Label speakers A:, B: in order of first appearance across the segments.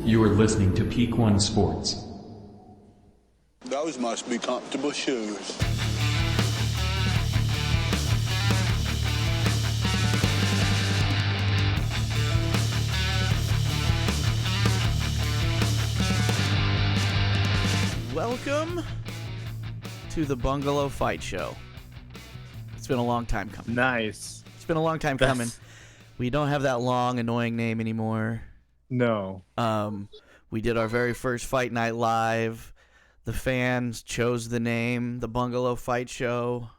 A: You are listening to Peak One Sports.
B: Those must be comfortable shoes.
C: Welcome to the Bungalow Fight Show. It's been a long time coming.
D: Nice.
C: It's been a long time coming. We don't have that long, annoying name anymore.
D: No.
C: We did our very first Fight Night Live. The fans chose the name, the Bungalow Fight Show.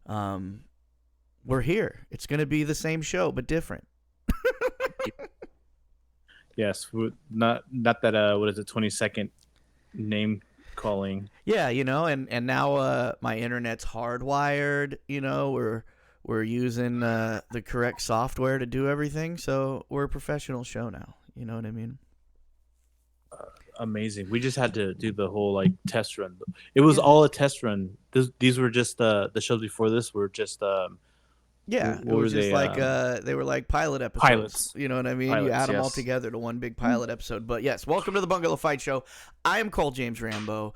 C: We're here. It's going to be the same show, but different.
D: Yes. Not that, what is it, 22nd name calling.
C: Yeah, you know, and now my internet's hardwired, you know, we're using the correct software to do everything, so we're a professional show now. You know what I mean?
D: Amazing. We just had to do the whole test run. It was all a test run. These were just the shows before this were just
C: yeah,
D: what
C: it was
D: were
C: just
D: they,
C: they were like pilot episodes.
D: Pilots.
C: You know what I mean?
D: Pilots,
C: you add them all
D: yes.
C: together to one big pilot episode. But yes, welcome to the Bungalow Fight Show. I am Cole James Rambo.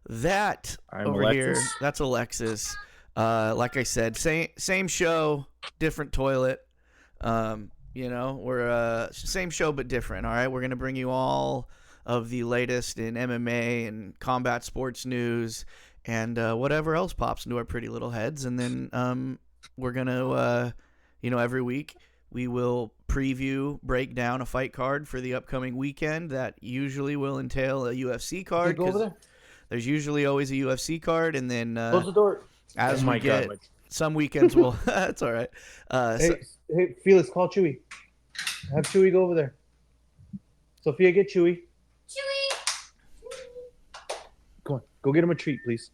C: That
D: I'm
C: over
D: Alexis.
C: here, that's Alexis. Like I said, same show, different toilet. You know, we're same show but different. All right, we're gonna bring you all of the latest in MMA and combat sports news and whatever else pops into our pretty little heads. And then we're gonna, every week we will preview, break down a fight card for the upcoming weekend that usually will entail a UFC card.
E: Go over there.
C: There's usually always a UFC card, and then
E: Close the door.
C: as
D: Oh
C: we
D: my
C: get
D: God.
C: some weekends, we'll that's all right.
E: Hey, Felix, call Chewy. Have Chewy go over there. Sophia, get Chewy. Come on, go get him a treat, please.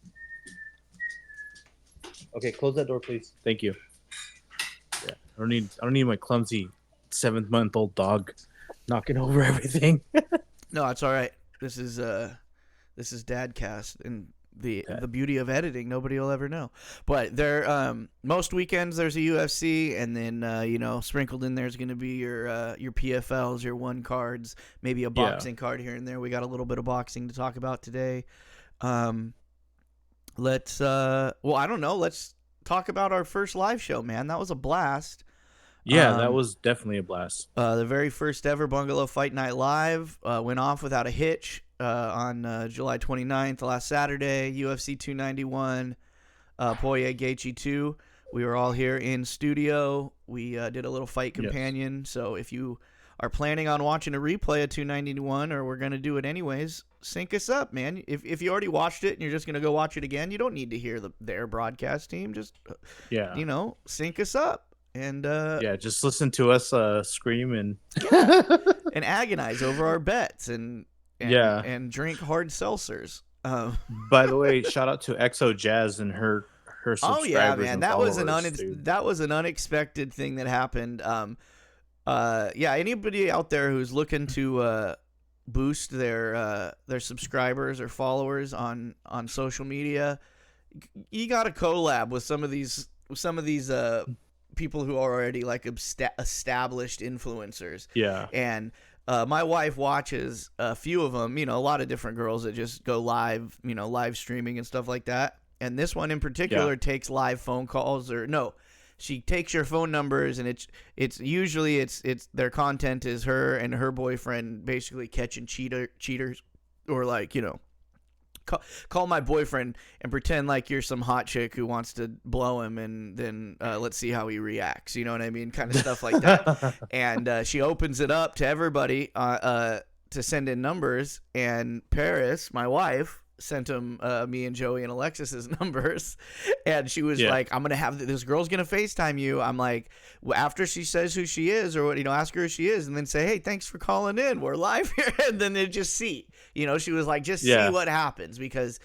E: Okay, close that door, please.
D: Thank you. Yeah. I don't need my clumsy 7-month-old dog knocking over everything.
C: No, it's all right. This is Dadcast, and the beauty of editing, nobody will ever know. But there, most weekends there's a UFC, and then sprinkled in there's going to be your PFLs, your one cards, maybe a boxing card here and there. We got a little bit of boxing to talk about today. Let's I don't know. Let's talk about our first live show, man. That was a blast.
D: Yeah, that was definitely a blast.
C: The very first ever Bungalow Fight Night Live went off without a hitch on July 29th, last Saturday, UFC 291, Poirier Gaethje 2. We were all here in studio. We did a little fight companion. Yes. So if you are planning on watching a replay of 291, or we're going to do it anyways, sync us up, man. If you already watched it and you're just going to go watch it again, you don't need to hear their broadcast team. Just, sync us up. And
D: just listen to us scream and
C: and agonize over our bets and drink hard seltzers.
D: By the way, shout out to Exo Jazz and her subscribers.
C: Oh yeah, man, that was an unexpected thing that happened. Anybody out there who's looking to boost their subscribers or followers on social media, you got to collab with some of these people who are already like established influencers.
D: Yeah.
C: And my wife watches a few of them, a lot of different girls that just go live, live streaming and stuff like that. And this one in particular takes live phone calls, she takes your phone numbers, and it's usually their content is her and her boyfriend basically catching cheaters, or call my boyfriend and pretend like you're some hot chick who wants to blow him, and then let's see how he reacts. You know what I mean? Kind of stuff like that. And she opens it up to everybody to send in numbers. And Paris, my wife, sent him me and Joey and Alexis's numbers. And she was like, I'm going to have this girl's going to FaceTime you. I'm like, after she says who she is, or ask her who she is, and then say, hey, thanks for calling in. We're live here. And then they just see. She was like, just see what happens, because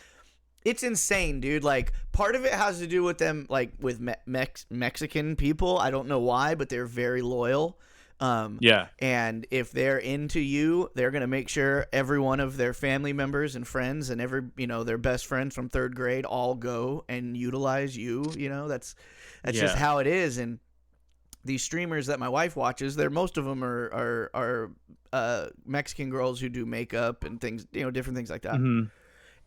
C: it's insane, dude. Like, part of it has to do with them, like, with Mexican people. I don't know why, but they're very loyal. And if they're into you, they're going to make sure every one of their family members and friends and their best friends from third grade all go and utilize you. That's just how it is. And these streamers that my wife watches, most of them are Mexican girls who do makeup and things, different things like that.
D: Mm-hmm.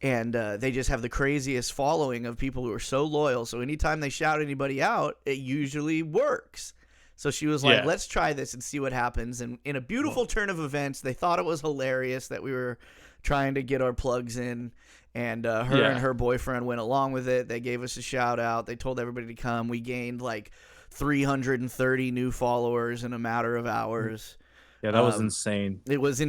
C: And they just have the craziest following of people who are so loyal. So anytime they shout anybody out, it usually works. So she was like, let's try this and see what happens. And in a beautiful turn of events, they thought it was hilarious that we were trying to get our plugs in. And her and her boyfriend went along with it. They gave us a shout out. They told everybody to come. We gained like 330 new followers in a matter of hours.
D: Yeah, that was insane.
C: It was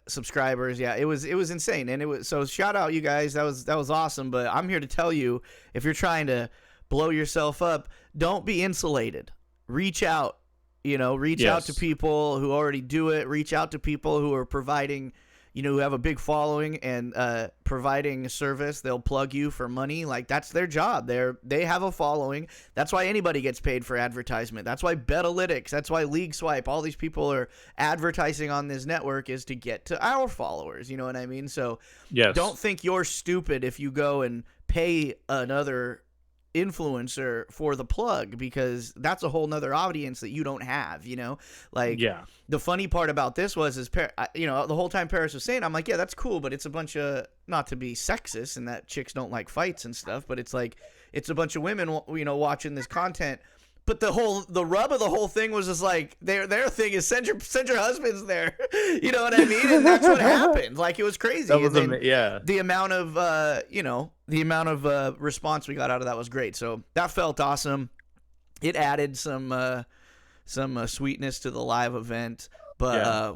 C: subscribers. Yeah, it was insane. And it was, so shout out you guys. That was awesome. But I'm here to tell you, if you're trying to blow yourself up, don't be insulated. Reach out, reach out to people who already do it. Reach out to people who are providing, who have a big following and providing a service. They'll plug you for money. Like, that's their job. They have a following. That's why anybody gets paid for advertisement. That's why Betalytics, that's why League Swipe, all these people are advertising on this network is to get to our followers. You know what I mean? So don't think you're stupid if you go and pay another influencer for the plug, because that's a whole nother audience that you don't have, The funny part about this was the whole time Paris was saying, I'm like, yeah, that's cool, but it's a bunch of, not to be sexist and that chicks don't like fights and stuff, but it's like, it's a bunch of women, watching this content. But the rub of the whole thing was just like, their thing is send your husbands there. You know what I mean? And that's what happened. Like, it was crazy.
D: That was
C: the amount of response we got out of that was great. So that felt awesome. It added some sweetness to the live event. But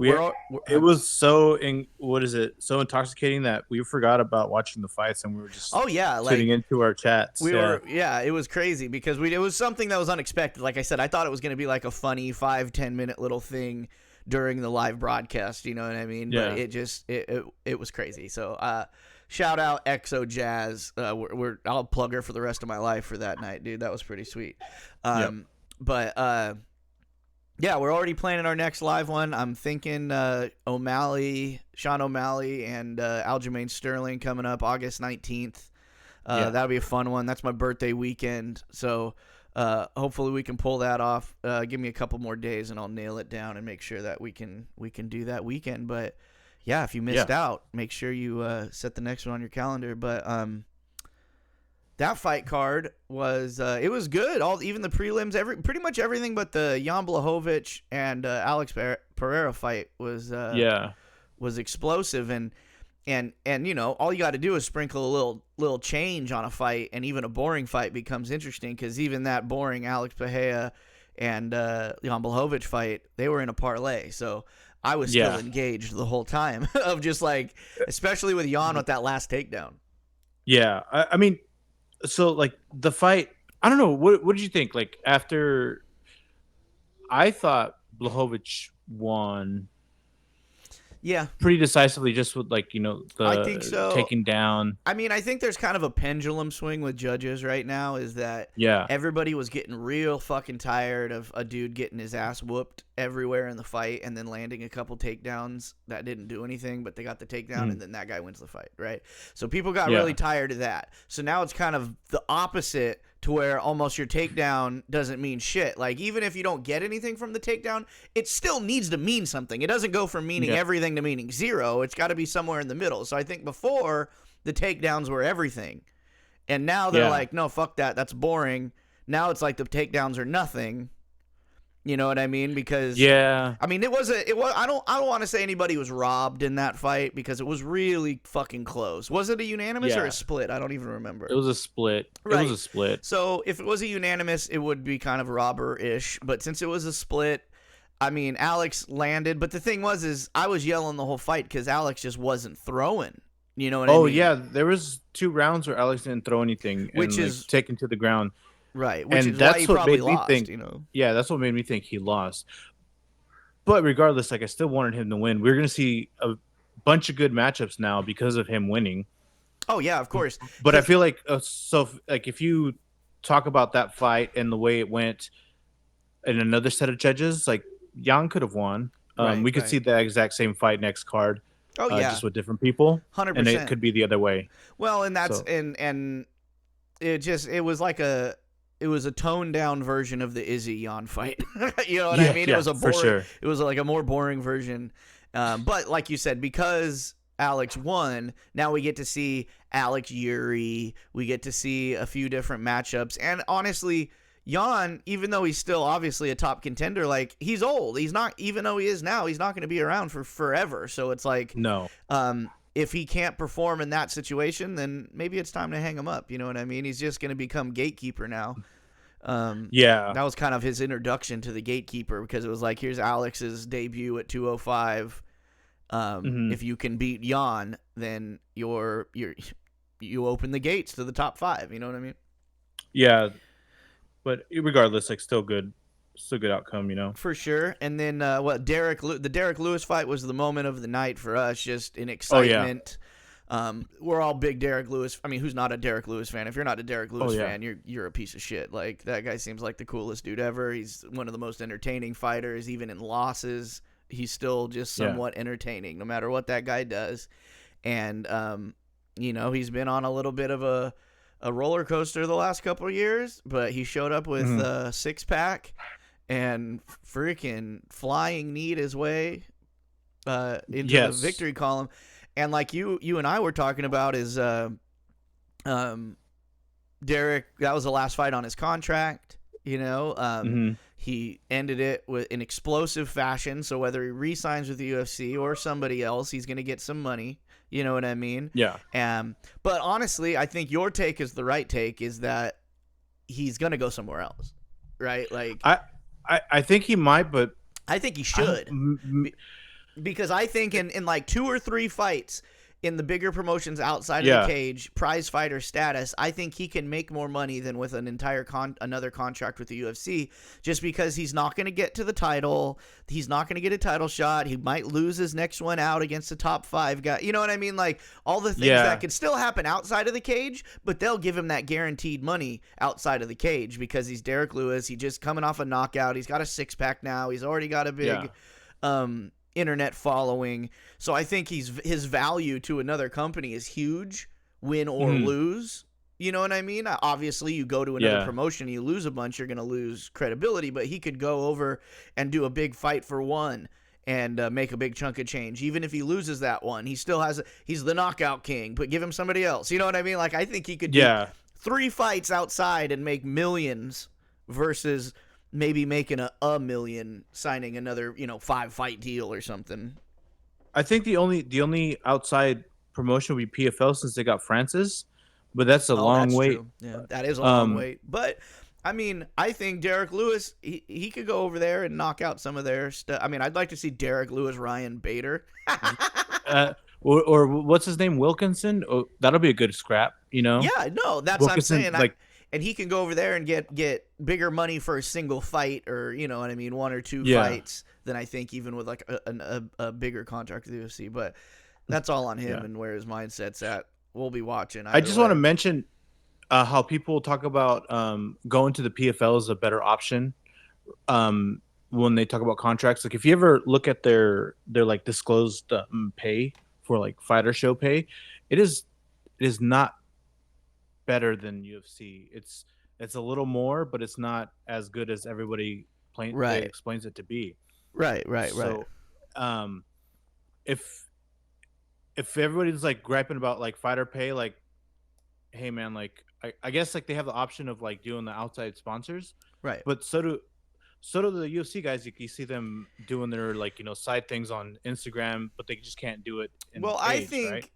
D: it was so intoxicating that we forgot about watching the fights, and we were just tuning into our chats.
C: It was crazy because it was something that was unexpected. Like I said, I thought it was going to be like a funny 5-10 minute little thing during the live broadcast. You know what I mean?
D: Yeah.
C: But it was crazy. So shout out XO Jazz. I'll plug her for the rest of my life for that night, dude. That was pretty sweet. But yeah, we're already planning our next live one. I'm thinking Sean O'Malley, and Aljamain Sterling coming up August 19th. That'll be a fun one. That's my birthday weekend. So hopefully we can pull that off. Give me a couple more days and I'll nail it down and make sure that we can do that weekend. But yeah, if you missed out, make sure you set the next one on your calendar. But that fight card was it was good. Even the prelims, pretty much everything but the Jan Blachowicz and Alex Pereira fight was explosive, and all you got to do is sprinkle a little change on a fight, and even a boring fight becomes interesting, because even that boring Alex Pereira and Jan Blachowicz fight, they were in a parlay, so I was still engaged the whole time of just like, especially with Jan with that last takedown.
D: Yeah, I mean. So, like, the fight, I don't know, what did you think? Like, after, I thought Blachowicz won pretty decisively, just with, like,
C: I think so.
D: Taking down.
C: I mean, I think there's kind of a pendulum swing with judges right now, is that everybody was getting real fucking tired of a dude getting his ass whooped everywhere in the fight and then landing a couple takedowns that didn't do anything, but they got the takedown and then that guy wins the fight, right? So people got really tired of that. So now it's kind of the opposite, to where almost your takedown doesn't mean shit. Like, even if you don't get anything from the takedown, it still needs to mean something. It doesn't go from meaning everything to meaning zero. It's got to be somewhere in the middle. So I think before, the takedowns were everything. And now they're like, no, fuck that. That's boring. Now it's like the takedowns are nothing. You know what I mean? Because I mean, it was I don't want to say anybody was robbed in that fight, because it was really fucking close. Was it a unanimous or a split? I don't even remember.
D: It was a split.
C: Right.
D: It was a split.
C: So if it was a unanimous, it would be kind of robber-ish. But since it was a split, I mean, Alex landed. But the thing is I was yelling the whole fight because Alex just wasn't throwing. You know what I mean? Oh
D: yeah, there was 2 rounds where Alex didn't throw anything,
C: which is
D: taken to the ground.
C: Right, which is why he probably lost,
D: Yeah, that's what made me think he lost. But regardless, like, I still wanted him to win. We're going to see a bunch of good matchups now because of him winning.
C: Oh, yeah, of course.
D: But I feel like, if you talk about that fight and the way it went in another set of judges, like, Jan could have won. We could see the exact same fight next card.
C: Oh, yeah.
D: Just with different people.
C: 100%.
D: And it could be the other way.
C: Well, and that's, and it was like it was a toned down version of the Izzy Jan fight. You know what I mean? It was a
D: for
C: boring,
D: sure.
C: it was like a more boring version. But like you said, because Alex won, now we get to see Alex Yuri. We get to see a few different matchups. And honestly, Jan, even though he's still obviously a top contender, like he's old. He's not, even though he is now, he's not going to be around for forever. So it's like,
D: No.
C: If he can't perform in that situation, then maybe it's time to hang him up. You know what I mean? He's just going to become gatekeeper now. That was kind of his introduction to the gatekeeper, because it was like, here's Alex's debut at 205. If you can beat Jan, then you open the gates to the top 5. You know what I mean?
D: Yeah, but regardless, like still good outcome, you know.
C: For sure. And then the Derek Lewis fight was the moment of the night for us, just in excitement. We're all big Derek Lewis. I mean, who's not a Derek Lewis fan? If you're not a Derek Lewis fan, you're a piece of shit. Like, that guy seems like the coolest dude ever. He's one of the most entertaining fighters, even in losses. He's still just somewhat entertaining, no matter what that guy does. And he's been on a little bit of a roller coaster the last couple of years, but he showed up with a 6-pack and freaking flying kneed his way into the victory column. And like you and I were talking about is Derek, that was the last fight on his contract, He ended it in explosive fashion, so whether he re-signs with the UFC or somebody else, he's going to get some money. You know what I mean?
D: Yeah.
C: But honestly, I think your take is the right take, is that he's going to go somewhere else, right? Like,
D: I think he might, but
C: I think he should. Because I think in like 2 or 3 fights in the bigger promotions outside of the cage, prize fighter status, I think he can make more money than with an entire another contract with the UFC, just because he's not going to get to the title. He's not going to get a title shot. He might lose his next one out against the top 5 guy. You know what I mean? Like, all the things that could still happen outside of the cage, but they'll give him that guaranteed money outside of the cage because he's Derek Lewis. He just coming off a knockout. He's got a 6-pack now. He's already got a big internet following. So I think his value to another company is huge, win or lose. You know what I mean? Obviously, you go to another promotion, you lose a bunch, you're going to lose credibility, but he could go over and do a big fight for one and make a big chunk of change. Even if he loses that one, he still he's the knockout king, but give him somebody else. You know what I mean? Like, I think he could do 3 fights outside and make millions versus maybe making a million signing another 5-fight deal or something.
D: I think the only outside promotion would be PFL, since they got Francis, but that's a long wait.
C: True. Yeah, that is a long wait. But I mean, I think Derek Lewis, he could go over there and knock out some of their stuff. I mean, I'd like to see Derek Lewis, Ryan Bader.
D: Or what's his name, Wilkinson? Oh, that'll be a good scrap, Yeah,
C: no, that's
D: Wilkinson,
C: what I'm saying. And he can go over there and get bigger money for a single fight, or you know what I mean, 1 or 2 fights, than I think even with like a bigger contract with the UFC. But that's all on him and where his mindset's at. We'll be watching.
D: I just want to mention how people talk about going to the PFL is a better option when they talk about contracts. Like, if you ever look at their like disclosed pay for like fighter show pay, it is not better than UFC. It's a little more, but it's not as good as everybody explains it to be.
C: Right.
D: So, if everybody's like griping about like fighter pay, like, hey man, like I guess like they have the option of like doing the outside sponsors,
C: right?
D: But so do the UFC guys. You see them doing their like side things on Instagram, but they just can't do it.
C: I think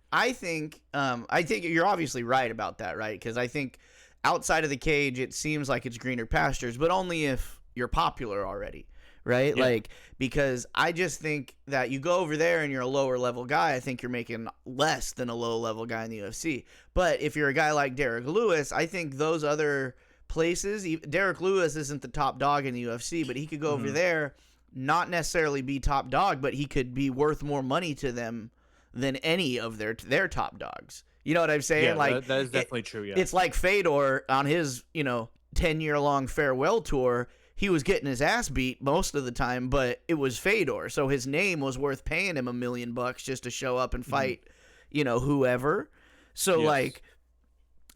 C: you're obviously right about that, right? Because I think outside of the cage, it seems like it's greener pastures, but only if you're popular already, right?
D: Yeah.
C: Like, because I just think that you go over there and you're a lower level guy, I think you're making less than a low level guy in the UFC. But if you're a guy like Derek Lewis, I think those other places, Derek Lewis isn't the top dog in the UFC, but he could go over there, not necessarily be top dog, but he could be worth more money to them than any of their top dogs. You know what I'm saying?
D: Yeah,
C: like,
D: that is definitely true. Yeah,
C: it's like Fedor on his 10-year-long farewell tour. He was getting his ass beat most of the time, but it was Fedor, so his name was worth paying him $1 million just to show up and fight, whoever. So like,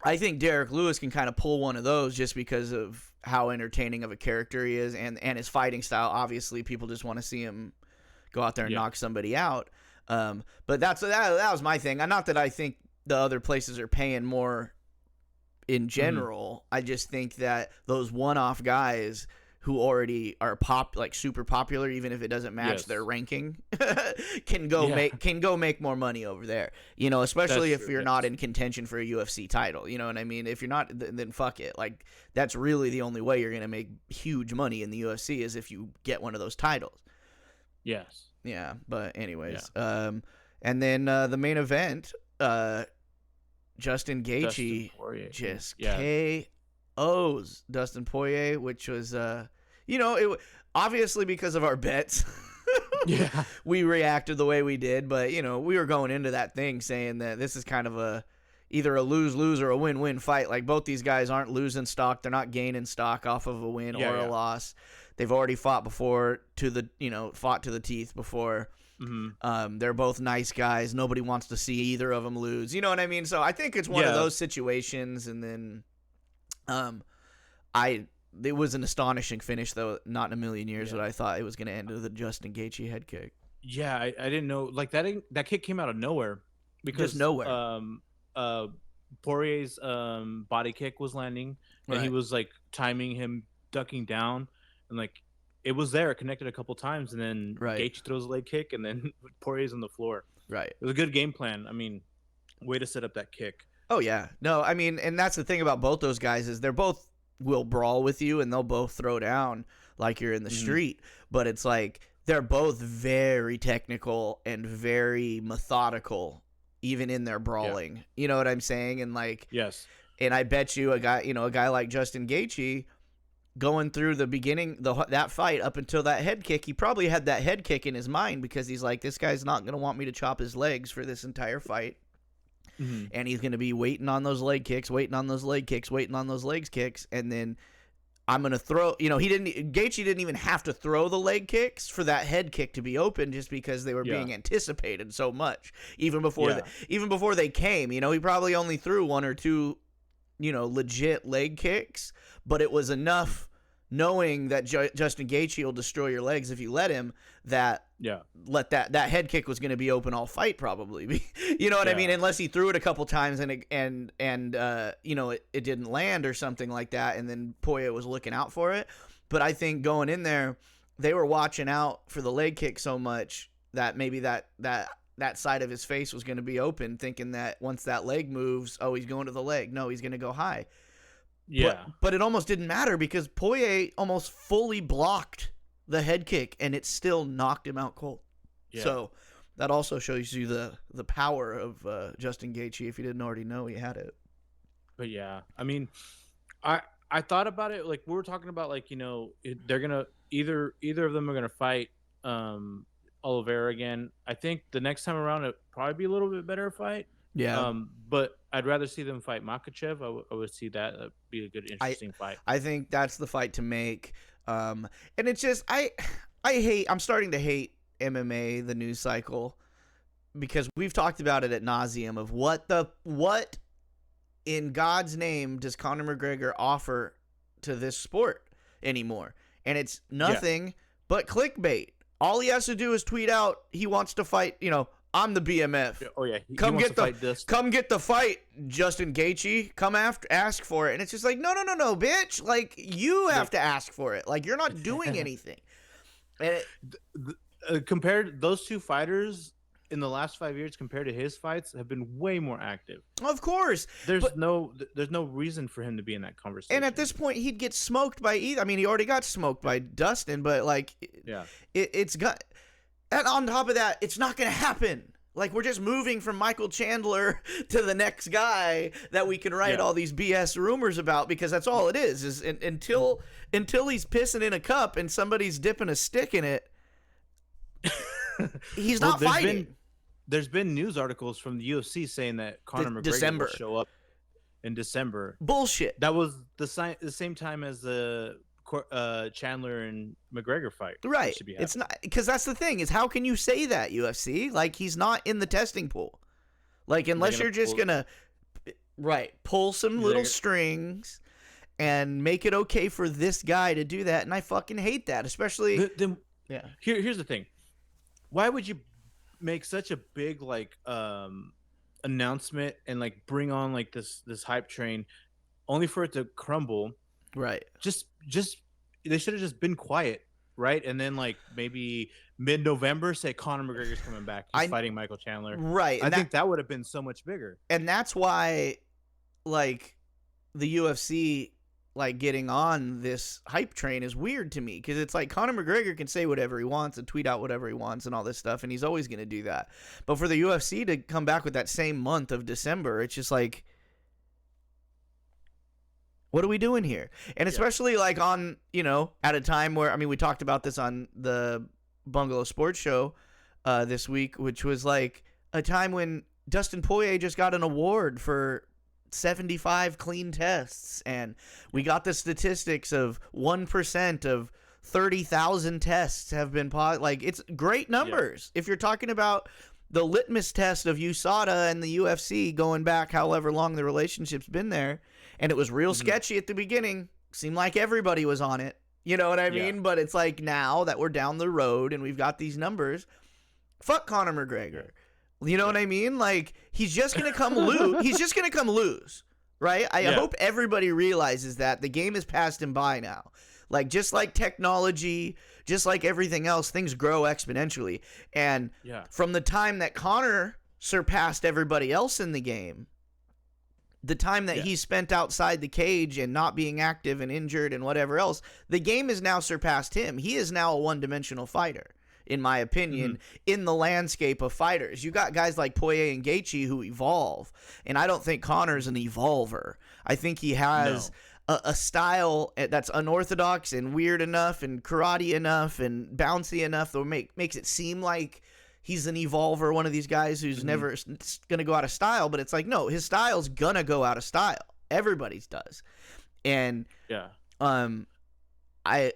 C: I think Derek Lewis can kind of pull one of those just because of how entertaining of a character he is, and his fighting style. Obviously, people just want to see him go out there and knock somebody out. But that was my thing. Not that I think the other places are paying more in general. I just think that those one-off guys who already are super popular, even if it doesn't match their ranking, can go make more money over there. You know, especially if you're not in contention for a UFC title. You know what I mean? If you're not, then fuck it. Like, that's really the only way you're gonna make huge money in the UFC is if you get one of those titles.
D: Yes.
C: Yeah, but anyways, and then the main event, Justin Gaethje just KOs Dustin Poirier, which was it obviously because of our bets. We reacted the way we did, but we were going into that thing saying that this is kind of either a lose-lose or a win-win fight. Like, both these guys aren't losing stock, they're not gaining stock off of a win or a loss. They've already fought before to the teeth before. They're both nice guys. Nobody wants to see either of them lose. You know what I mean? So I think it's one of those situations. And then, it was an astonishing finish, though. Not in a million years that I thought it was going to end with a Justin Gaethje head kick.
D: Yeah, I didn't know. Like, that kick came out of nowhere because
C: just nowhere.
D: Poirier's body kick was landing, and he was like timing him ducking down, and like it was there, connected a couple times, and then Gaethje throws a leg kick, and then Poirier's on the floor. Right. It was a good game plan. I mean, way to set up that kick.
C: Oh yeah, no, I mean, and that's the thing about both those guys is they're both will brawl with you, and they'll both throw down like you're in the street, but it's like they're both very technical and very methodical, even in their brawling. You know what I'm saying? And like, and I bet you a guy like Justin Gaethje, going through the beginning, that fight up until that head kick, he probably had that head kick in his mind because he's like, this guy's not going to want me to chop his legs for this entire fight. And he's going to be waiting on those leg kicks, waiting on those leg kicks, waiting on those legs kicks. And then I'm going to throw, Gaethje didn't even have to throw the leg kicks for that head kick to be open just because they were being anticipated so much. Even before they came, he probably only threw one or two, legit leg kicks, but it was enough knowing that Justin Gaethje will destroy your legs if you let him, that that head kick was going to be open all fight probably. You know what I mean? Unless he threw it a couple times and it didn't land or something like that, and then Poirier was looking out for it. But I think going in there, they were watching out for the leg kick so much that maybe that side of his face was going to be open, thinking that once that leg moves, he's going to the leg. No, he's going to go high. But it almost didn't matter because Poirier almost fully blocked the head kick, and it still knocked him out cold. So that also shows you the power of Justin Gaethje if you didn't already know he had it.
D: But yeah, I mean, I thought about it, like we were talking about, like, they're gonna either of them are gonna fight Oliveira again. I think the next time around it'd probably be a little bit better fight. But I'd rather see them fight Makhachev. I would see that be a good, interesting fight.
C: I think that's the fight to make. And it's just I'm starting to hate MMA, the news cycle, because we've talked about it ad nauseum of what in God's name does Conor McGregor offer to this sport anymore? And it's nothing but clickbait. All he has to do is tweet out he wants to fight, I'm the BMF.
D: Oh yeah,
C: come get the fight, Justin Gaethje. Come ask for it, and it's just like no, bitch. Like, you have to ask for it. Like, you're not doing anything. And
D: compared, those two fighters in the last 5 years compared to his fights have been way more active.
C: Of course,
D: there's no reason for him to be in that conversation.
C: And at this point, he'd get smoked by either. I mean, he already got smoked by Dustin, but like, it's got. And on top of that, it's not going to happen. Like, we're just moving from Michael Chandler to the next guy that we can write all these BS rumors about, because that's all it is until he's pissing in a cup and somebody's dipping a stick in it, he's not fighting.
D: There's been news articles from the UFC saying that Conor McGregor will show up in December.
C: Bullshit.
D: That was the same time as the Chandler and McGregor fight.
C: Right. It's not, because that's the thing, is how can you say that, UFC? Like, he's not in the testing pool. Like, unless you're just gonna Right. Pull some little strings and make it okay for this guy to do that. And I fucking hate that, especially. Yeah.
D: Here's the thing. Why would you make such a big like announcement and like bring on like this hype train only for it to crumble?
C: Right.
D: Just they should have just been quiet, right? And then like maybe mid-November say Conor McGregor's coming back. He's fighting Michael Chandler.
C: Right.
D: I think that would have been so much bigger.
C: And that's why like the UFC like getting on this hype train is weird to me, because it's like Conor McGregor can say whatever he wants and tweet out whatever he wants and all this stuff, and he's always going to do that. But for the UFC to come back with that same month of December, it's just like, what are we doing here? And especially like on, you know, at a time where, I mean, we talked about this on the Bungalow Sports Show this week, which was like a time when Dustin Poirier just got an award for 75 clean tests, and we got the statistics of 1% of 30,000 tests have been positive. Like, it's great numbers. If you're talking about the litmus test of USADA and the UFC going back however long the relationship's been there, and it was real sketchy at the beginning, seemed like everybody was on it, you know what I mean? But it's like, now that we're down the road and we've got these numbers, fuck Conor McGregor. You know what I mean? Like, he's just going to come lose. He's just going to come lose, right? I hope everybody realizes that the game has passed him by now. Like, just like technology, just like everything else, things grow exponentially. And from the time that Conor surpassed everybody else in the game, the time that he spent outside the cage and not being active and injured and whatever else, the game has now surpassed him. He is now a one-dimensional fighter, in my opinion, in the landscape of fighters. You got guys like Poirier and Gaethje who evolve, and I don't think Conor's an evolver. I think he has a style that's unorthodox and weird enough and karate enough and bouncy enough that makes it seem like he's an evolver, one of these guys who's never going to go out of style. But it's like, no, his style's going to go out of style. Everybody's does. And I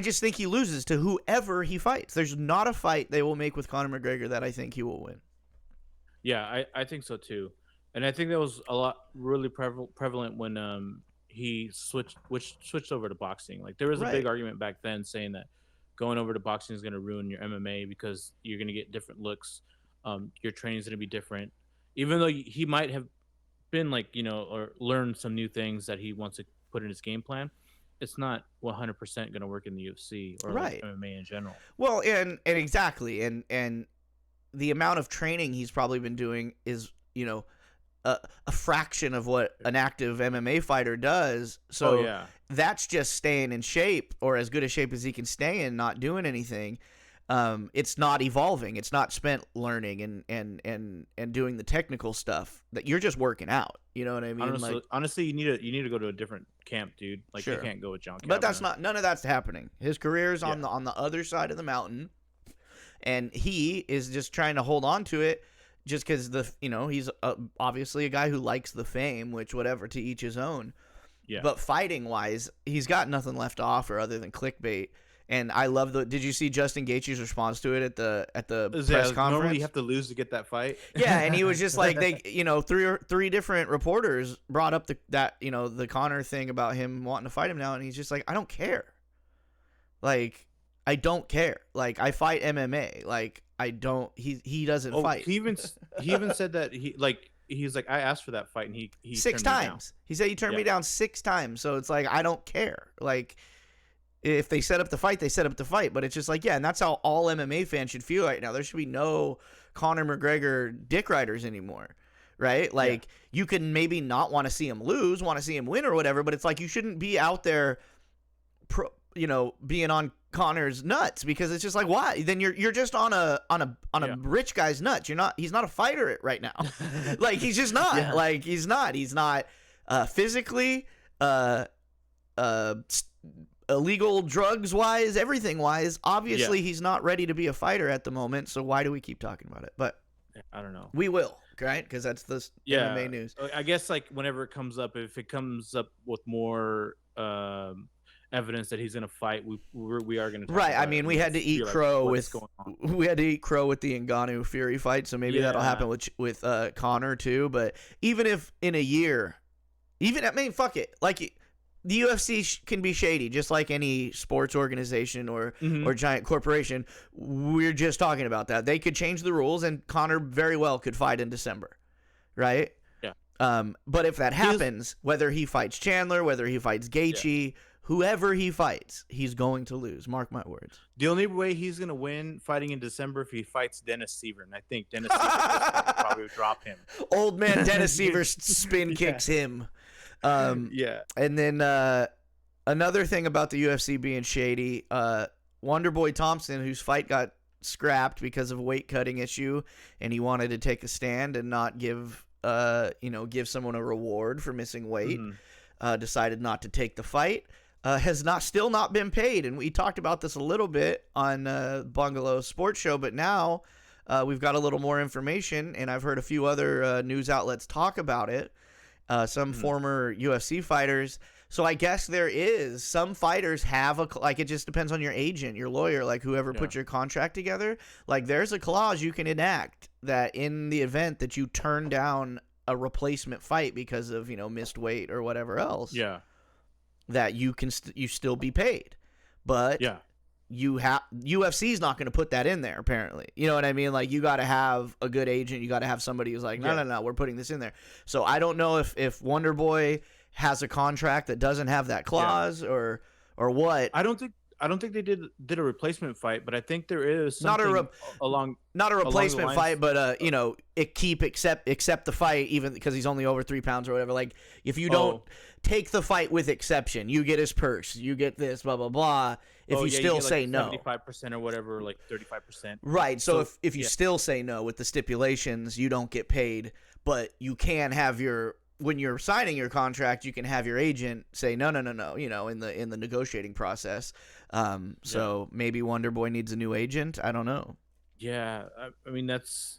C: just think he loses to whoever he fights. There's not a fight they will make with Conor McGregor that I think he will win.
D: Yeah, I think so too. And I think that was a lot really prevalent when he switched over to boxing. Like, there was a big argument back then saying that going over to boxing is going to ruin your MMA because you're going to get different looks. Your training is going to be different. Even though he might have been like, you know, or learned some new things that he wants to put in his game plan, it's not 100% going to work in the UFC or like MMA in general.
C: Well, and exactly. And the amount of training he's probably been doing is, you know, a fraction of what an active MMA fighter does. So that's just staying in shape, or as good a shape as he can stay in, not doing anything. It's not evolving. It's not spent learning and doing the technical stuff. That you're just working out. You know what I mean?
D: Honestly, you need to go to a different camp, dude. Like, you can't go with John.
C: But that's none of that's happening. His career is on the other side of the mountain, and he is just trying to hold on to it. Just because he's obviously a guy who likes the fame, which whatever, to each his own. Yeah. But fighting wise, he's got nothing left to offer other than clickbait. And I love did you see Justin Gaethje's response to it at the press conference?
D: Normally you have to lose to get that fight.
C: Yeah, and he was just like, three different reporters brought up the Conor thing about him wanting to fight him now, and he's just like, I don't care. Like, I don't care. Like, I fight MMA. Like, I don't. He doesn't fight.
D: He even said that he's like, I asked for that fight, and he
C: 6 times. He said he turned me down 6 times. So it's like, I don't care. Like, if they set up the fight, they set up the fight. But it's just like, and that's how all MMA fans should feel right now. There should be no Conor McGregor dick riders anymore, right? Like, you can maybe not want to see him lose, want to see him win or whatever, but it's like, you shouldn't be out there, being on Conor's nuts, because it's just like, why? Then you're just on a rich guy's nuts. He's not a fighter right now. Like, he's just not. Yeah. Like, he's not physically, illegal drugs wise, everything wise. Obviously, he's not ready to be a fighter at the moment. So why do we keep talking about it? But
D: I don't know.
C: We will, right? Because that's the MMA news.
D: I guess, like, whenever it comes up, if it comes up with more evidence that he's gonna fight, we are gonna talk
C: Right.
D: about
C: I mean,
D: it
C: we
D: and
C: had to
D: just
C: eat
D: be like,
C: crow
D: what
C: with
D: is going on?
C: we had to eat crow with the Ngannou Fury fight, so maybe that'll
D: Yeah.
C: happen with Connor too. But even if in a year, I mean, fuck it. Like the UFC can be shady, just like any sports organization or giant corporation. We're just talking about that. They could change the rules, and Connor very well could fight in December, right?
D: Yeah.
C: But if that happens, whether he fights Chandler, whether he fights Gaethje, whoever he fights, he's going to lose. Mark my words.
D: The only way he's gonna win fighting in December if he fights Dennis Seaver, and I think Dennis Seaver at this point will probably drop him.
C: Old man Dennis Seaver spin kicks him.
D: Yeah.
C: And then another thing about the UFC being shady, Wonderboy Thompson, whose fight got scrapped because of a weight cutting issue, and he wanted to take a stand and not give someone a reward for missing weight, decided not to take the fight. Has still not been paid, and we talked about this a little bit on Bungalow Sports Show, but now we've got a little more information, and I've heard a few other news outlets talk about it. Some former UFC fighters. So I guess there is some fighters have it just depends on your agent, your lawyer, like whoever put your contract together. Like there's a clause you can enact that in the event that you turn down a replacement fight because of missed weight or whatever else.
D: Yeah.
C: That you can you still be paid, but UFC's not going to put that in there. Apparently, you know what I mean. Like you got to have a good agent. You got to have somebody who's like, no, we're putting this in there. So I don't know if Wonder Boy has a contract that doesn't have that clause or what.
D: I don't think they did a replacement fight, but I think there is something
C: not a replacement
D: lines.
C: fight, but accept the fight even because he's only over 3 pounds or whatever. Like if you don't take the fight with exception, you get his purse, you get this, blah blah blah. If you still say no,
D: 75% or whatever, like 35%.
C: Right. So if you still say no with the stipulations, you don't get paid, but you can have when you're signing your contract, you can have your agent say no, in the negotiating process. So maybe Wonder Boy needs a new agent. I don't know.
D: Yeah, I mean that's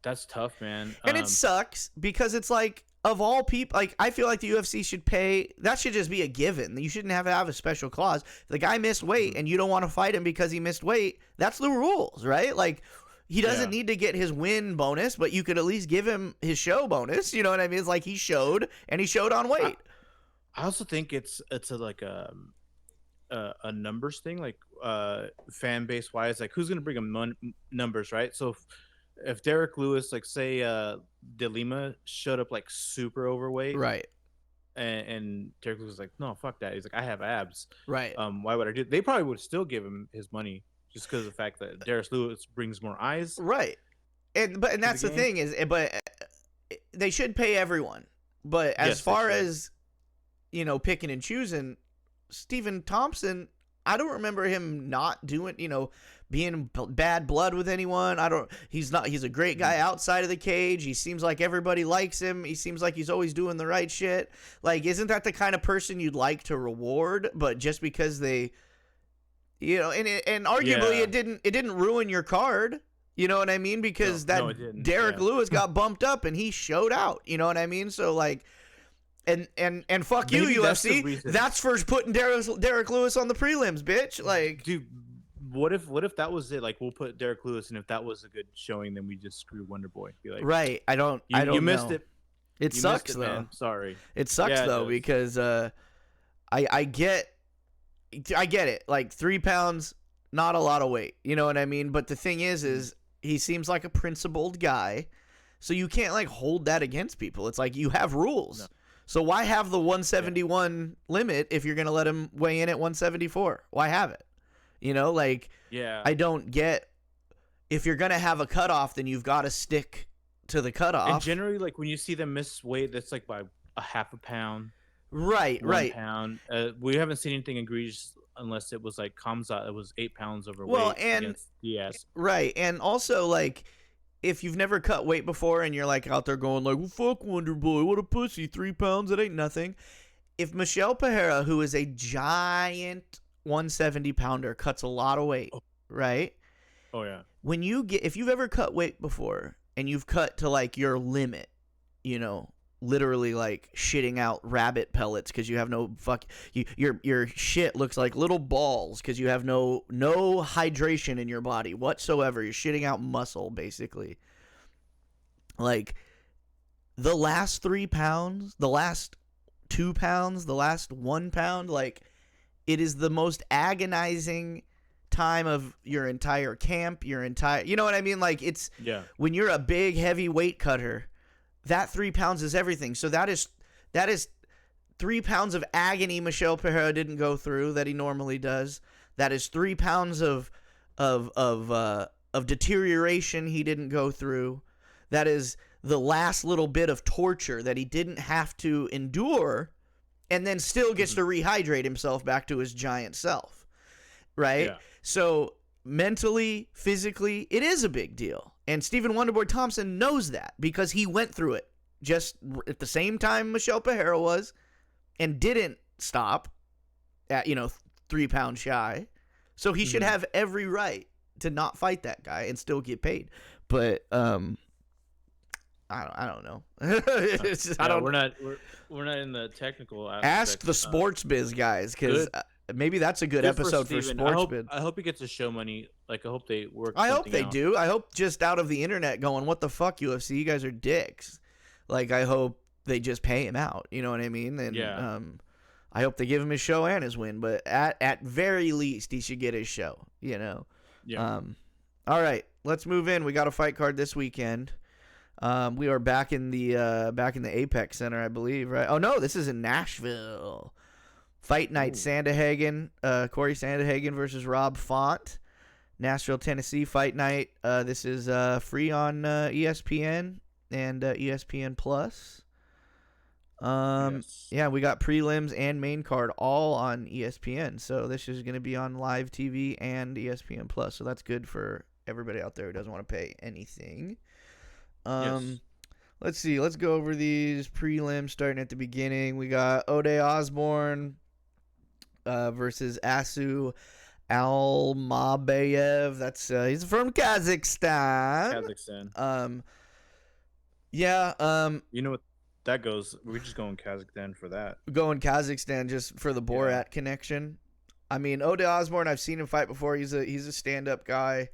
D: tough, man.
C: And it sucks because it's like of all people, like I feel like the UFC should pay. That should just be a given. You shouldn't have to have a special clause. If the guy missed weight and you don't want to fight him because he missed weight, that's the rules, right? Like he doesn't need to get his win bonus, but you could at least give him his show bonus. You know what I mean? It's like he showed on weight.
D: I also think it's a numbers thing, like fan base wise, like who's gonna bring him numbers, right? So if Derek Lewis, like say De Lima showed up like super overweight,
C: right,
D: and Derek Lewis was like, no, fuck that. He's like, I have abs,
C: right.
D: Why would I do? They probably would still give him his money just because of the fact that Derek Lewis brings more eyes,
C: right. And that's the thing is, but they should pay everyone. But as far as picking and choosing, Stephen Thompson, I don't remember him not doing, being bad blood with anyone. He's a great guy outside of the cage. He seems like everybody likes him. He seems like he's always doing the right shit. Like, isn't that the kind of person you'd like to reward? But just because they, and arguably it didn't ruin your card. You know what I mean? Because Derek Lewis got bumped up and he showed out. You know what I mean? So like, and fuck
D: Maybe
C: you,
D: that's the
C: UFC.
D: reason.
C: That's for putting Derek Lewis on the prelims, bitch. Like,
D: dude, what if that was it? Like, we'll put Derek Lewis, and if that was a good showing, then we just screw Wonder Boy. Be like,
C: right? I don't.
D: You missed
C: know.
D: it.
C: It sucks though.
D: Man. Sorry.
C: It sucks though because I get it. Like 3 pounds, not a lot of weight. You know what I mean? But the thing is he seems like a principled guy, so you can't like hold that against people. It's like you have rules. No. So why have the 171 limit if you're gonna let him weigh in at 174? Why have it? I don't get. If you're gonna have a cutoff, then you've got to stick to the cutoff.
D: And generally, like when you see them miss weight, that's like by a half a pound.
C: Right.
D: 1 pound. We haven't seen anything egregious unless it was like Kamzat. It was 8 pounds overweight against Diaz.
C: Right, and also like if you've never cut weight before and you're like out there going like, well, fuck Wonder Boy, what a pussy, 3 pounds, that ain't nothing. If Michelle Pereira, who is a giant 170 pounder, cuts a lot of weight, right?
D: Oh yeah.
C: If you've ever cut weight before and you've cut to like your limit, literally like shitting out rabbit pellets because you have no your shit looks like little balls because you have no hydration in your body whatsoever. You're shitting out muscle basically. Like the last 3 pounds, the last 2 pounds, the last 1 pound, like it is the most agonizing time of your entire camp, you know what I mean? Like it's when you're a big heavy weight cutter, that 3 pounds is everything. So that is 3 pounds of agony Michel Pereira didn't go through that he normally does. That is 3 pounds of deterioration he didn't go through. That is the last little bit of torture that he didn't have to endure, and then still gets to rehydrate himself back to his giant self, right? Yeah. So mentally, physically, it is a big deal. And Stephen Wonderboy Thompson knows that because he went through it just at the same time Michel Pereira was and didn't stop at, 3 pounds shy. So he should have every right to not fight that guy and still get paid. But I don't know. It's just,
D: we're not in the technical aspect.
C: Ask the sports biz guys, because maybe that's a good episode for sports biz.
D: I hope he gets his show money. Like I hope they work.
C: I hope they do. I hope just out of the internet going, what the fuck, UFC? You guys are dicks. Like I hope they just pay him out. You know what I mean? And I hope they give him his show and his win. But at very least, he should get his show. Yeah. All right, let's move in. We got a fight card this weekend. We are back in the Apex Center, I believe, right? Oh no, this is in Nashville. Fight night. Sandhagen, Corey Sandhagen versus Rob Font, Nashville, Tennessee. Fight night. This is free on ESPN and ESPN Plus. Yeah, we got prelims and main card all on ESPN. So this is going to be on live TV and ESPN Plus. So that's good for everybody out there who doesn't want to pay anything. Let's see. Let's go over these prelims starting at the beginning. We got Ode Osborne versus Asu Almabayev. That's he's from Kazakhstan.
D: You know what that goes? We're just going Kazakhstan for that.
C: Going Kazakhstan just for the Borat connection. I mean, Ode Osborne, I've seen him fight before. He's a stand-up guy.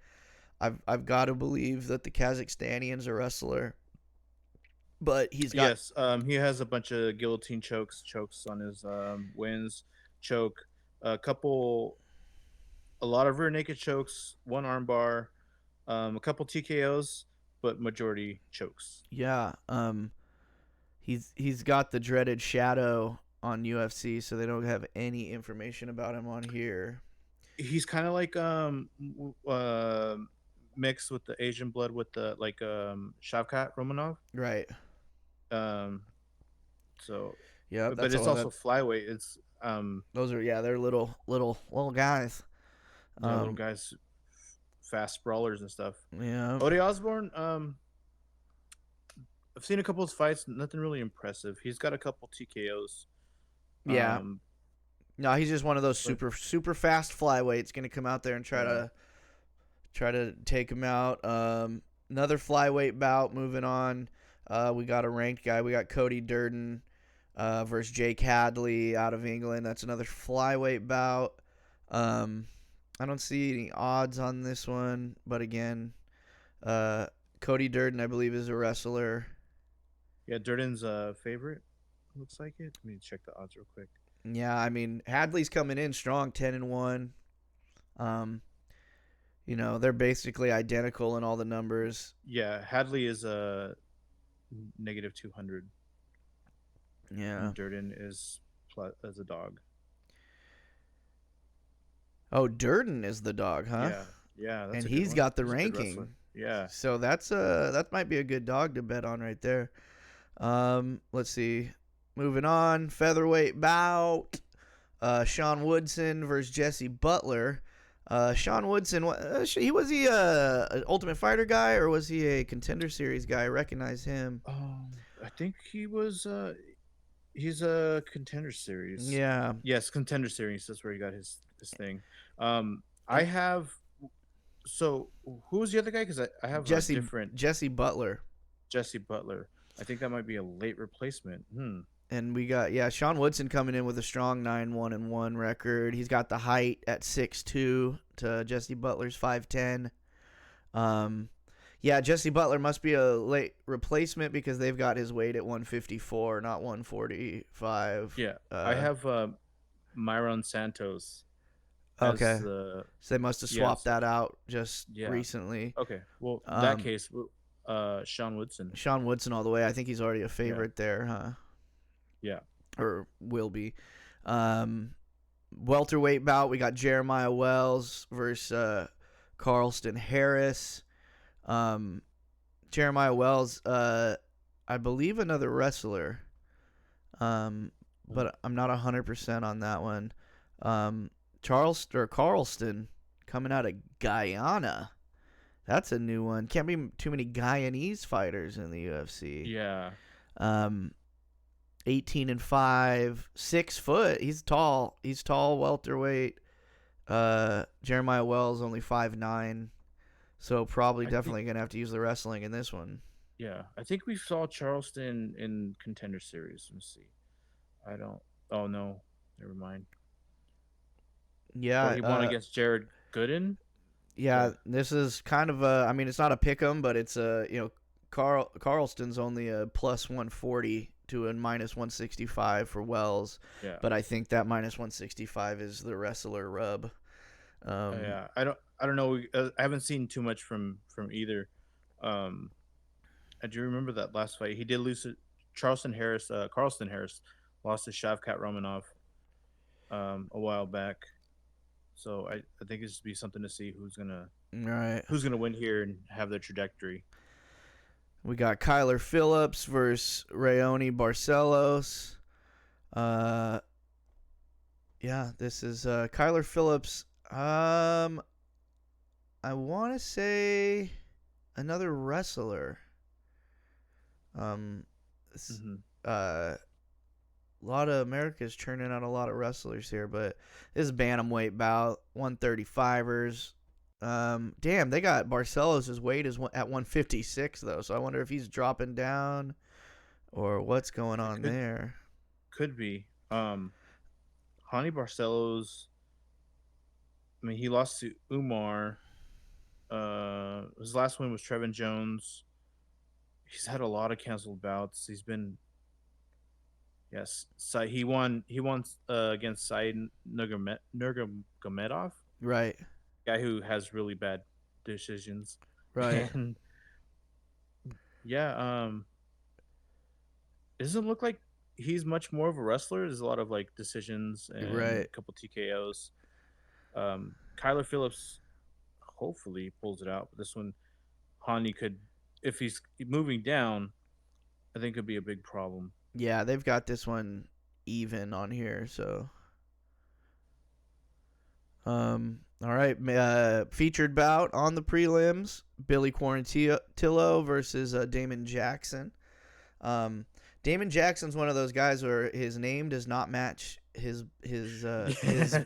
C: I've got to believe that the Kazakhstanian's a wrestler, but he's got
D: he has a bunch of guillotine chokes on his wins, a lot of rear naked chokes, one arm bar, a couple TKOs, but majority chokes.
C: Yeah, he's got the dreaded shadow on UFC, so they don't have any information about him on here.
D: He's kind of like mixed with the Asian blood with the Shavkat Romanov,
C: right?
D: So
C: yeah,
D: but it's also flyweight. It's
C: those are they're little guys,
D: little guys, fast sprawlers and stuff.
C: Yeah,
D: Ode Osborne, I've seen a couple of his fights. Nothing really impressive. He's got a couple TKOs.
C: Yeah. No, he's just one of those super fast flyweights. Going to come out there and try to take him out. Another flyweight bout. Moving on. We got a ranked guy. We got Cody Durden versus Jake Hadley out of England. That's another flyweight bout. I don't see any odds on this one, but again, Cody Durden, I believe, is a wrestler.
D: Yeah, Durden's favorite. Looks like it. Let me check the odds real quick.
C: Yeah, I mean, Hadley's coming in strong, 10-1. They're basically identical in all the numbers.
D: Yeah, Hadley is negative 200.
C: Yeah,
D: and Durden is as a dog.
C: Oh, Durden is the dog, huh?
D: Yeah.
C: And he's got the ranking.
D: Yeah.
C: So that might be a good dog to bet on right there. Let's see. Moving on, featherweight bout. Sean Woodson versus Jesse Butler. Sean Woodson, was he a Ultimate Fighter guy or was he a Contender Series guy? I recognize him.
D: I think he was. He's a Contender Series.
C: Yeah.
D: Yes, Contender Series. That's where he got his thing. I have. So who was the other guy? Because I have
C: Jesse
D: different.
C: Jesse Butler.
D: Jesse Butler. I think that might be a late replacement.
C: And we got Sean Woodson coming in with a strong 9-1-1 record. He's got the height at 6'2" to Jesse Butler's 5'10". Jesse Butler must be a late replacement because they've got his weight at 154, not 145.
D: Yeah, I have Myron Santos.
C: Okay, so they must have swapped that out just recently.
D: Okay, well, in that case, Sean Woodson.
C: Sean Woodson all the way. I think he's already a favorite there, huh?
D: Yeah.
C: Or will be. Welterweight bout, we got Jeremiah Wells versus Carlston Harris. Jeremiah Wells, I believe another wrestler, but I'm not 100% on that one. Carlston coming out of Guyana. That's a new one. Can't be too many Guyanese fighters in the UFC.
D: Yeah.
C: 18-5, 6 foot. He's tall. He's tall, welterweight. Jeremiah Wells only 5'9", so definitely gonna have to use the wrestling in this one.
D: Yeah, I think we saw Charleston in Contender Series. Let's see. Oh no, never mind.
C: Yeah,
D: he won against Jared Gooden.
C: Yeah, this is kind of a. I mean, it's not a pick'em, but it's a Carlston's only a plus 140 to a minus 165 for Wells.
D: Yeah.
C: But I think that minus 165 is the wrestler rub.
D: Yeah, I don't know. I haven't seen too much from either. I do remember that last fight. He did lose to Carlston Harris lost to Shavkat Romanov a while back. So I think this would be something to see who's gonna win here and have their trajectory.
C: We got Kyler Phillips versus Rayoni Barcelos. This is Kyler Phillips. I want to say another wrestler. A lot of America's churning out a lot of wrestlers here, but this is bantamweight bout, 135ers. Damn, they got Barcelos' weight is at 156 though, so I wonder if he's dropping down or what's going on there.
D: Could be. Hani Barcelos. I mean, he lost to Umar. His last win was Trevin Jones. He's had a lot of canceled bouts. He's been. Yes, so he won against Said Nurmagomedov,
C: right?
D: Guy who has really bad decisions,
C: right?
D: And it doesn't look like he's much more of a wrestler. There's a lot of like decisions and a couple TKOs. Kyler Phillips hopefully pulls it out, but this one, Hani could, if he's moving down, I think could be a big problem.
C: Yeah, they've got this one even on here, so. All right, featured bout on the prelims: Billy Quarantillo versus Damon Jackson. Damon Jackson's one of those guys where his name does not match his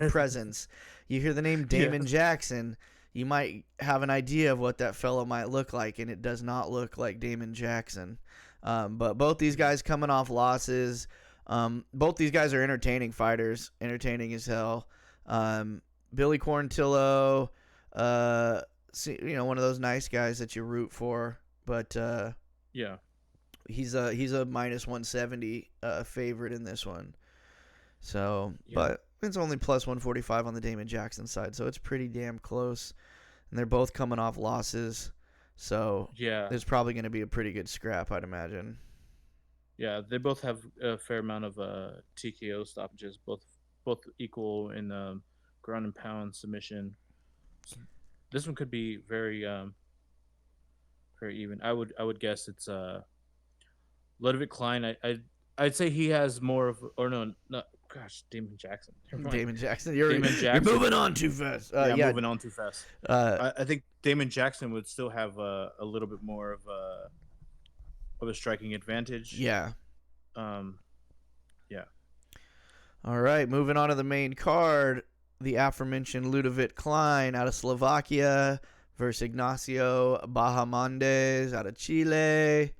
C: presence. You hear the name Damon Jackson, you might have an idea of what that fellow might look like, and it does not look like Damon Jackson. But both these guys coming off losses. Both these guys are entertaining fighters, entertaining as hell. Billy Quarantillo, one of those nice guys that you root for, but he's a minus 170 favorite in this one. So, but it's only plus 145 on the Damon Jackson side, so it's pretty damn close. And they're both coming off losses. So there's probably going to be a pretty good scrap, I'd imagine.
D: Yeah, they both have a fair amount of TKO stoppages, both equal in ground and pound submission. So this one could be very very even. I would guess it's Ludwig Klein. I'd say he has more of, or no, gosh, Damon Jackson.
C: Damon Jackson. You're moving on too fast.
D: Moving on too fast. I think Damon Jackson would still have a little bit more of a striking advantage.
C: Yeah.
D: Yeah.
C: All right, moving on to the main card. The aforementioned Ludovic Klein out of Slovakia versus Ignacio Bahamondes out of Chile.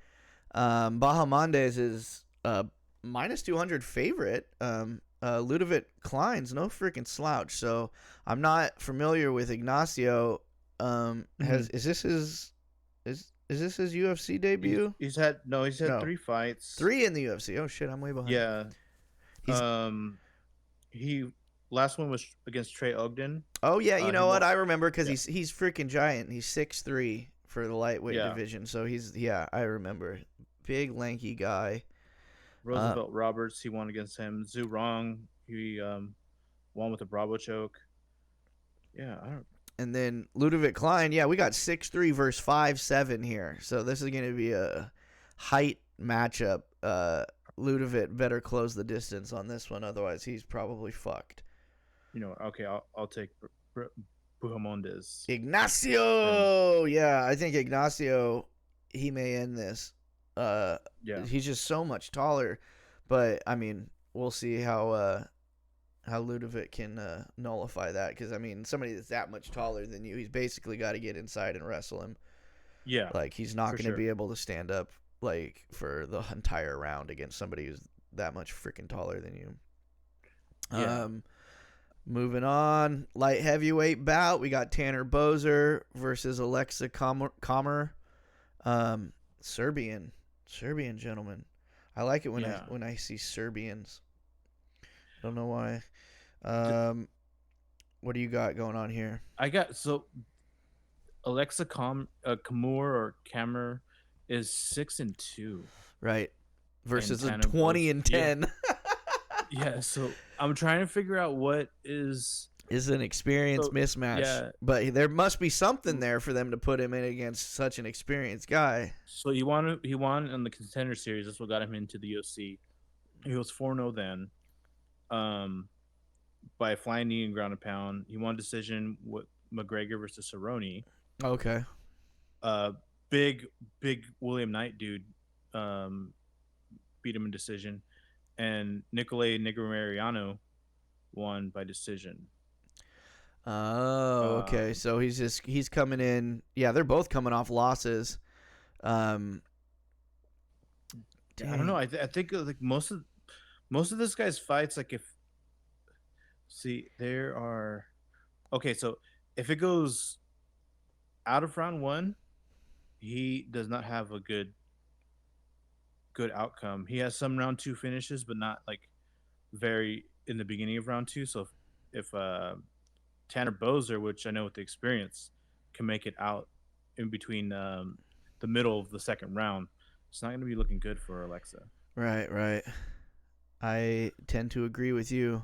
C: Bahamondes is minus 200 favorite. Ludovic Klein's no freaking slouch. So I'm not familiar with Ignacio. Is this his UFC debut?
D: He's had 3 fights.
C: 3 in the UFC. Oh shit, I'm way behind.
D: Yeah. He last one was against Trey Ogden.
C: Oh yeah, you know what? I remember because he's freaking giant. He's 6'3" for the lightweight division. So I remember. Big lanky guy.
D: Roosevelt Roberts, he won against him. Zhu Rong, he won with a Bravo choke. Yeah, I don't.
C: And then Ludovic Klein, we got 6'3" versus 5'7" here. So this is going to be a height matchup. Ludovic better close the distance on this one, otherwise he's probably fucked.
D: Okay, I'll take Bahamondes.
C: Ignacio! Yeah, I think Ignacio, he may end this. He's just so much taller, but I mean, we'll see how Ludovic can nullify that, because I mean, somebody that's that much taller than you, he's basically got to get inside and wrestle him. Yeah, like he's not going to be able to stand up like for the entire round against somebody who's that much freaking taller than you. Yeah. Moving on, light heavyweight bout, we got Tanner Bozer versus Alexa Kommer. Serbian gentleman. I like it when I see Serbians. Don't know why. What do you got going on here?
D: I got Alexa Kamur or Kammer is 6-2.
C: Right. Versus a 20-10.
D: Yeah, so I'm trying to figure out what is
C: an experience mismatch. Yeah. But there must be something there for them to put him in against such an experienced guy.
D: So he won in the Contender Series. That's what got him into the UFC. He was 4-0 then. By a flying knee and ground and pound. He won decision with McGregor versus Cerrone.
C: Okay.
D: Big William Knight dude beat him in decision. And Nicolay Negromariano won by decision.
C: Oh, okay. So he's coming in. Yeah, they're both coming off losses.
D: I don't know. I think like most of this guy's fights, like there are. Okay, so if it goes out of round 1, he does not have a good outcome. He has some round 2 finishes, but not like very in the beginning of round 2. So if Tanner Bozer, which I know with the experience, can make it out in between the middle of the second round, it's not going to be looking good for Alexa.
C: Right. I tend to agree with you.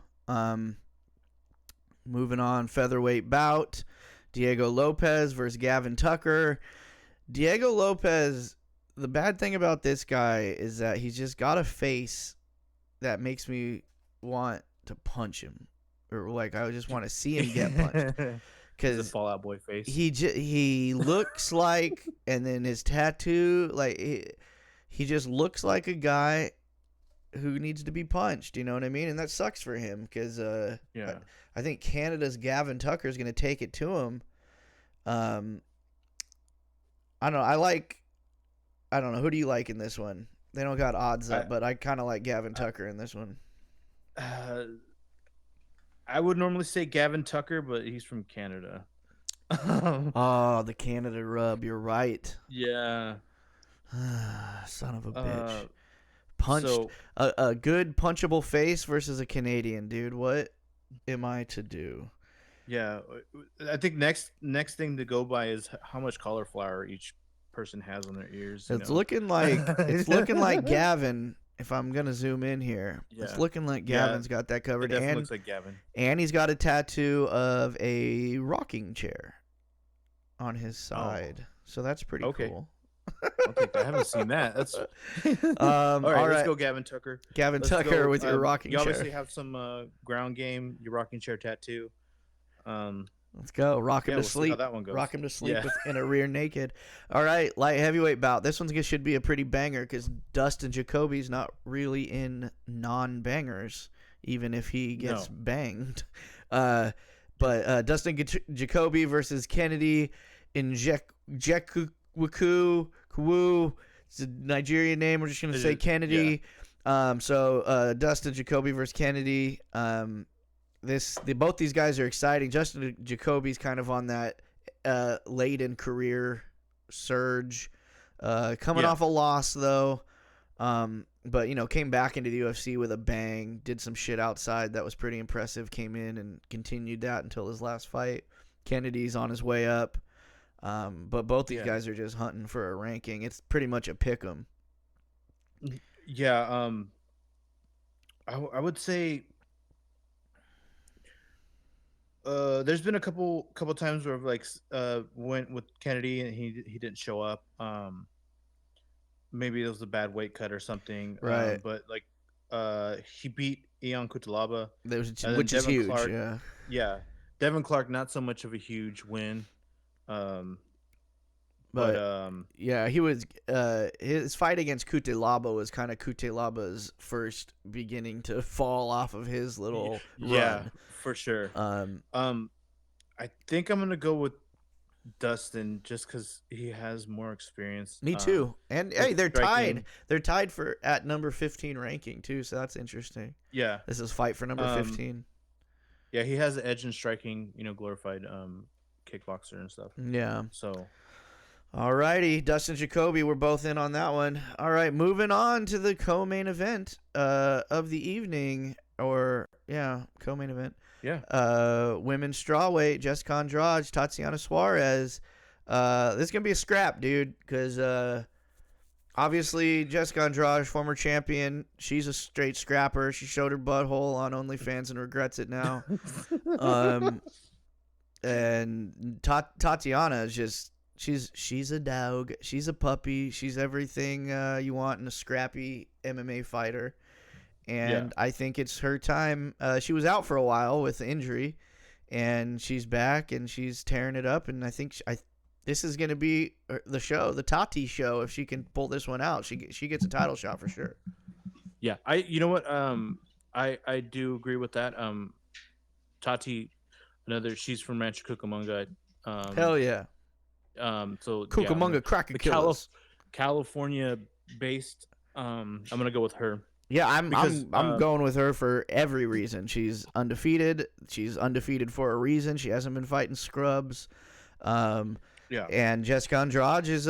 C: Moving on, featherweight bout, Diego Lopez versus Gavin Tucker. Diego Lopez, the bad thing about this guy is that he's just got a face that makes me want to punch him, or like I just want to see him get punched. Because
D: the Fallout Boy face.
C: He looks like, and then his tattoo, like he just looks like a guy who needs to be punched. You know what I mean? And that sucks for him because I think Canada's Gavin Tucker is going to take it to him. I don't know. I don't know. Who do you like in this one? They don't got odds up, but I kind of like Gavin Tucker in this one.
D: I would normally say Gavin Tucker, but he's from Canada.
C: Oh, the Canada rub. You're right.
D: Yeah.
C: Son of a bitch. Punched a good punchable face versus a Canadian, dude. What am I to do?
D: Yeah, I think next thing to go by is how much cauliflower each person has on their ears.
C: It's looking like Gavin. If I'm gonna zoom in here, it's looking like Gavin's got that covered.
D: It definitely looks like Gavin.
C: And he's got a tattoo of a rocking chair on his side, so that's pretty cool.
D: I haven't seen that. That's all right. Let's go, Gavin Tucker.
C: Let's Tucker go, with your rocking chair.
D: You obviously have some ground game. Your rocking chair tattoo.
C: Let's go. Rock him to sleep.
D: See how that one goes.
C: Rock him to sleep in a rear naked. All right, light heavyweight bout. This one should be a pretty banger because Dustin Jacoby's not really in non-bangers, even if he gets banged. But Dustin Jacoby versus Kennedy Nzechukwu. It's a Nigerian name. We're just gonna
D: It
C: say
D: is,
C: Kennedy. So Dustin Jacoby versus Kennedy. Both these guys are exciting. Justin Jacoby's kind of on that late in career surge, coming off a loss though. But came back into the UFC with a bang. Did some shit outside that was pretty impressive. Came in and continued that until his last fight. Kennedy's on his way up. But both these guys are just hunting for a ranking. It's pretty much a pick 'em.
D: Yeah. I would say. There's been a couple times where I've went with Kennedy and he didn't show up. Maybe it was a bad weight cut or something.
C: Right.
D: But he beat Ion Cutelaba,
C: Which is huge.
D: Clark,
C: Yeah.
D: yeah. Devin Clark, not so much of a huge win.
C: Yeah, he was. His fight against Cutelaba was kind of Cutelaba's first beginning to fall off of his little run.
D: For sure. I think I'm gonna go with Dustin just because he has more experience.
C: Me too. And hey, they're
D: striking.
C: tied. They're tied for at number 15 ranking too, so that's interesting.
D: Yeah.
C: This is fight for number 15.
D: Yeah, he has the edge in striking. Glorified kickboxer and stuff.
C: Yeah.
D: So.
C: Alrighty, Dustin Jacoby, we're both in on that one. All right, moving on to the co-main event of the evening, co-main event.
D: Yeah.
C: Women's strawweight, Jessica Andrade, Tatiana Suarez. This is gonna be a scrap, dude, because obviously Jessica Andrade, former champion, she's a straight scrapper. She showed her butthole on OnlyFans and regrets it now. And Tatiana is just. She's a dog. She's a puppy. She's everything you want in a scrappy MMA fighter. And I think it's her time. She was out for a while with injury, and she's back and she's tearing it up. And I think this is going to be the show, the Tati show. If she can pull this one out, she gets a title shot for sure.
D: Yeah, you know what? I do agree with that. Tati, she's from Rancho Cucamonga.
C: Hell yeah.
D: So
C: Cucamonga cracker killers.
D: California based. I'm gonna go with her.
C: Yeah, I'm going with her for every reason. She's undefeated. She's undefeated for a reason. She hasn't been fighting scrubs. And Jessica Andrade is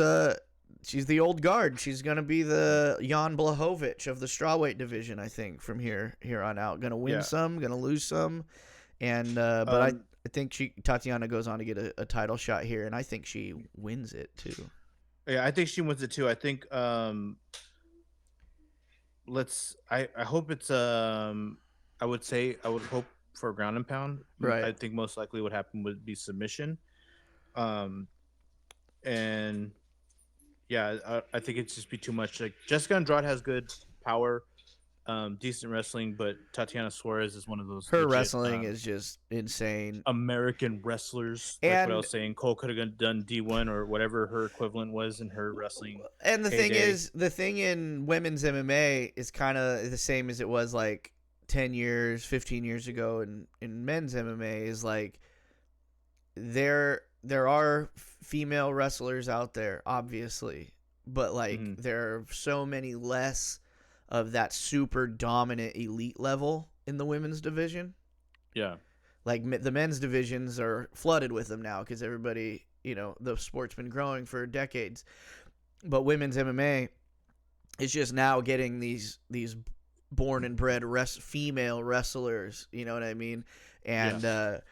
C: she's the old guard. She's gonna be the Jan Blachowicz of the strawweight division, I think, from here on out. Gonna win some, gonna lose some, and but I think Tatiana goes on to get a title shot here, and I think she wins it too.
D: Yeah, I think she wins it too. I think I hope it's I would hope for a ground and pound.
C: Right.
D: I think most likely what happened would be submission. And yeah, I think it'd just be too much. Like Jessica Andrade has good power. Decent wrestling, but Tatiana Suarez is one of those.
C: Her wrestling is just insane.
D: American wrestlers,
C: and
D: like what I was saying, Cole could have done D1 or whatever her equivalent was in her wrestling.
C: And the thing in women's MMA is kind of the same as it was like 10 years, 15 years ago in men's MMA. Is like there are female wrestlers out there, obviously, but like there are so many less of that super dominant elite level in the women's division.
D: Yeah.
C: Like the men's divisions are flooded with them now because everybody, the sport's been growing for decades. But women's MMA is just now getting these born and bred female wrestlers, you know what I mean? And the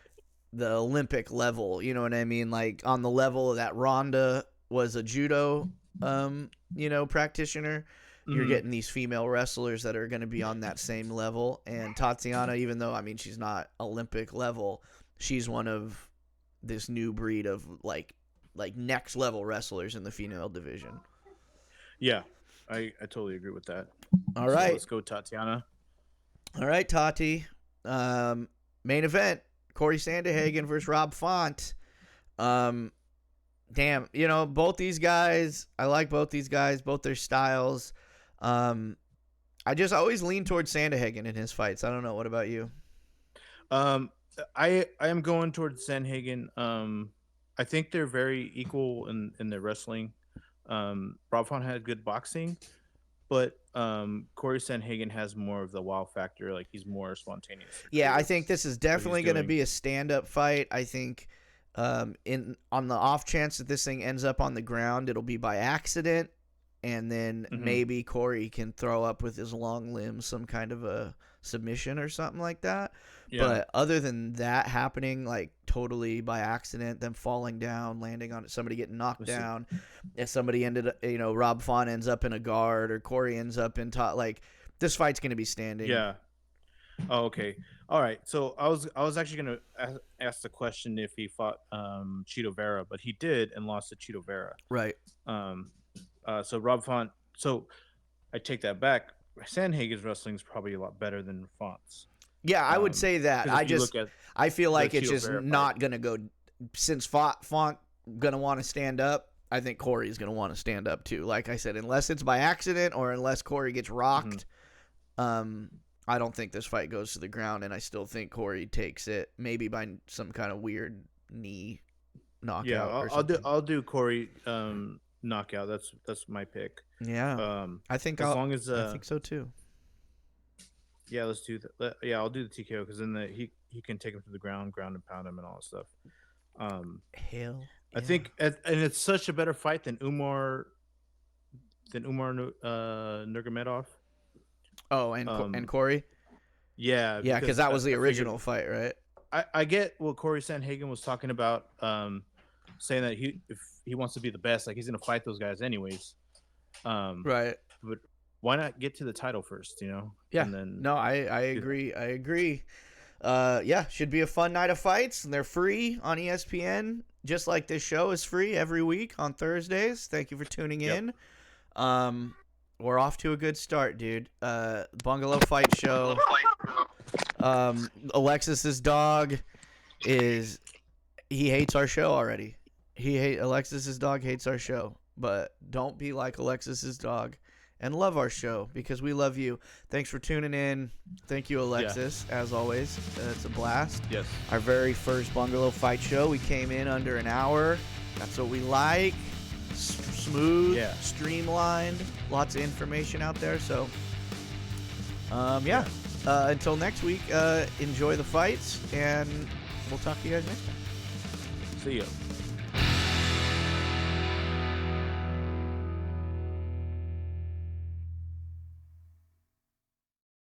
C: Olympic level, you know what I mean? Like on the level that Ronda was a judo, practitioner. You're getting these female wrestlers that are going to be on that same level. And Tatiana, even though, she's not Olympic level, she's one of this new breed of like next level wrestlers in the female division.
D: Yeah, I totally agree with that.
C: All right.
D: Let's go Tatiana.
C: All right, Tati. Main event, Corey Sandhagen versus Rob Font. Damn, both these guys, I like both these guys, both their styles. I just always lean towards Sandhagen in his fights. I don't know. What about you?
D: I am going towards Sandhagen. I think they're very equal in their wrestling. Rob Font had good boxing, but Corey Sandhagen has more of the wow factor. Like he's more spontaneous.
C: Yeah, I think this is definitely going to be a stand-up fight. I think on the off chance that this thing ends up on the ground, it'll be by accident, and then maybe Corey can throw up with his long limbs some kind of a submission or something like that. Yeah. But other than that happening, like totally by accident, them falling down, landing on it, somebody getting knocked down, if somebody ended up, Rob Font ends up in a guard or Corey ends up in top, like this fight's going to be standing.
D: Yeah. Oh, okay. All right. So I was actually going to ask the question if he fought Chito Vera, but he did and lost to Chito Vera.
C: Right.
D: So Rob Font. So I take that back. Sandhagen's wrestling is probably a lot better than Font's.
C: Yeah, I would say that. I feel like it's just not going to go, since Font going to want to stand up. I think Corey's going to want to stand up too. Like I said, unless it's by accident or unless Corey gets rocked, I don't think this fight goes to the ground, and I still think Corey takes it, maybe by some kind of weird knee knockout. Yeah,
D: I'll do Corey knockout. That's my pick.
C: Yeah, I think I think so too.
D: Yeah, let's do that. Yeah, I'll do the TKO because then he can take him to the ground and pound him and all that stuff.
C: Hell,
D: I think, and it's such a better fight than Umar Nurmagomedov.
C: Oh, and Corey.
D: Yeah,
C: because that was the original fight, right?
D: I get what Corey Sandhagen was talking about, saying that if he wants to be the best, like he's gonna fight those guys anyways.
C: Right.
D: But why not get to the title first?
C: Yeah.
D: And then
C: I agree. I agree. Yeah, should be a fun night of fights, and they're free on ESPN, just like this show is free every week on Thursdays. Thank you for tuning in. We're off to a good start, dude. Bungalow Fight Show. Alexis's dog he hates our show already. Alexis's dog hates our show, but don't be like Alexis's dog and love our show because we love you. Thanks for tuning in. Thank you, Alexis, as always. It's a blast.
D: Yes.
C: Our very first Bungalow Fight Show. We came in under an hour. That's what we like. Smooth, streamlined, lots of information out there. So, until next week, enjoy the fights, and we'll talk to you guys next time.
D: See ya.